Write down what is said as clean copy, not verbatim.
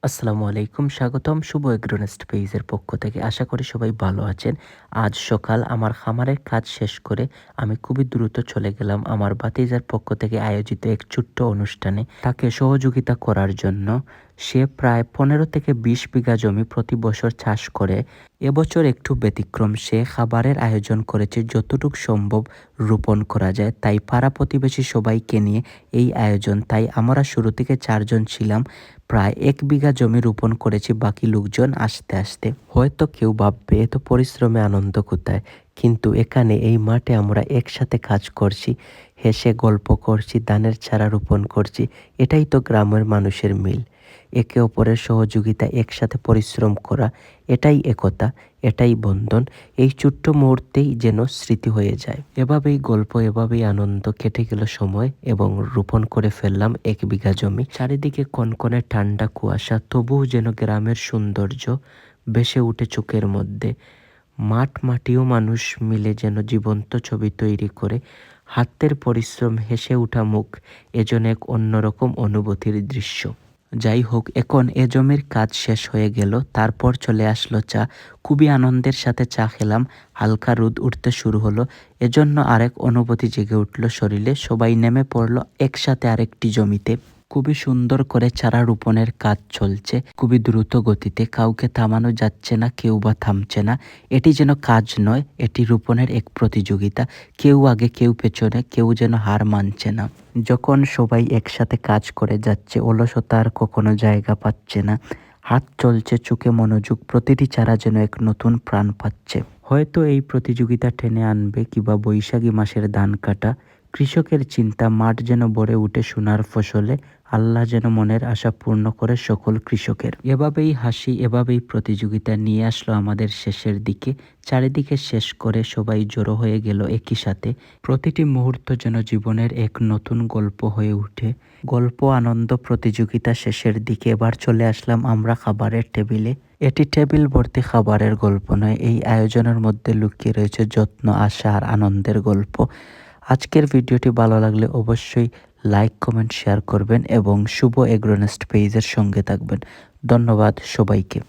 আসসালামু আলাইকুম, স্বাগতম শুভ এগ্রোনেস্ট পেজের পক্ষ থেকে। আশা করি সবাই ভালো আছেন। আজ সকাল আমার খামারের কাজ শেষ করে আমি খুবই দ্রুত চলে গেলাম আমার ভাতিজার পক্ষ থেকে আয়োজিত এক ছোট্ট অনুষ্ঠানে তাকে সহযোগিতা করার জন্য। সে প্রায় 15 থেকে 20 বিঘা জমি প্রতি বছর চাষ করে। এবছর একটু ব্যতিক্রম, সে খাবারের আয়োজন করেছে যতটুক সম্ভব রোপণ করা যায়, তাই পাড়া প্রতিবেশী সবাইকে নিয়ে এই আয়োজন। তাই আমরা শুরু থেকে 4 জন ছিলাম। প্রায় 1 বিঘা জমি রোপণ করেছি, বাকি লোকজন আসতে আসতে। হয়তো কেউ ভাববে এত পরিশ্রমে আনন্দ কোথায়, কিন্তু এখানে এই মাঠে আমরা একসাথে কাজ করছি, হেসে গল্প করছি, ধানের চারা রোপণ করছি। এটাই তো গ্রামের মানুষের মিল। একে অপরের সহযোগিতা, একসাথে পরিশ্রম করা, এটাই একতা, এটাই বন্ধন। এই ছোট্ট মুহূর্তেই যেন স্মৃতি হয়ে যায়। এভাবেই গল্প, এভাবেই আনন্দ কেটে গেল সময় এবং রোপণ করে ফেললাম 1 বিঘা জমি। চারিদিকে কনকনে ঠান্ডা কুয়াশা, তবুও যেন গ্রামের সৌন্দর্য ভেসে উঠে চোখের মধ্যে। মাঠ, মাটিও মানুষ মিলে যেন জীবন্ত ছবি তৈরি করে। হাতের পরিশ্রম, হেসে ওঠা মুখ, এজন্য এক অন্যরকম অনুভূতির দৃশ্য। যাই হোক, এখন এ জমির কাজ শেষ হয়ে গেল, তারপর চলে আসলো চা। খুবই আনন্দের সাথে চা খেলাম। হালকা রোদ উঠতে শুরু হলো, এজন্য আরেক অনুভূতি জেগে উঠল শরীরে। সবাই নেমে পড়লো একসাথে আরেকটি জমিতে। খুবই সুন্দর করে চারা রোপণের কাজ চলছে, খুবই দ্রুত গতিতে। কাউকে থামানো যাচ্ছে না, কেউ বা থামছে না। এটি যেন কাজ নয়, এটি রোপণের এক প্রতিযোগিতা। কেউ আগে, কেউ পেছনে, কেউ যেন হার মানছে না। যখন সবাই একসাথে কাজ করে যাচ্ছে, অলসতা আর কখনো জায়গা পাচ্ছে না। হাত চলছে, চোখে মনোযোগ, প্রতিটি চারা যেন এক নতুন প্রাণ পাচ্ছে। হয়তো এই প্রতিযোগিতা টেনে আনবে কিবা বৈশাখী মাসের ধান কাটা। কৃষকের চিন্তা, মাঠ যেন ভরে উঠে সোনার ফসলে। আল্লাহ যেন মনের আশা পূর্ণ করে সকল কৃষকের। এভাবেই হাসি, এভাবেই প্রতিযোগিতা নিয়ে আসলো আমাদের শেষের দিকে। চারিদিকে শেষ করে সবাই জড়ো হয়ে গেল একই সাথে। প্রতিটি মুহূর্ত যেন জীবনের এক নতুন গল্প হয়ে উঠে। গল্প, আনন্দ, প্রতিযোগিতা শেষের দিকে। এবার চলে আসলাম আমরা খাবারের টেবিলে। এটি টেবিল ভর্তি খাবারের গল্প নয়, এই আয়োজনের মধ্যে লুকিয়ে রয়েছে যত্ন, আশা আর আনন্দের গল্প। আজকের ভিডিওটি ভালো লাগলে অবশ্যই লাইক, কমেন্ট, শেয়ার করবেন এবং শুভ এগ্রোনেস্ট পেজের সঙ্গে থাকবেন। ধন্যবাদ সবাইকে।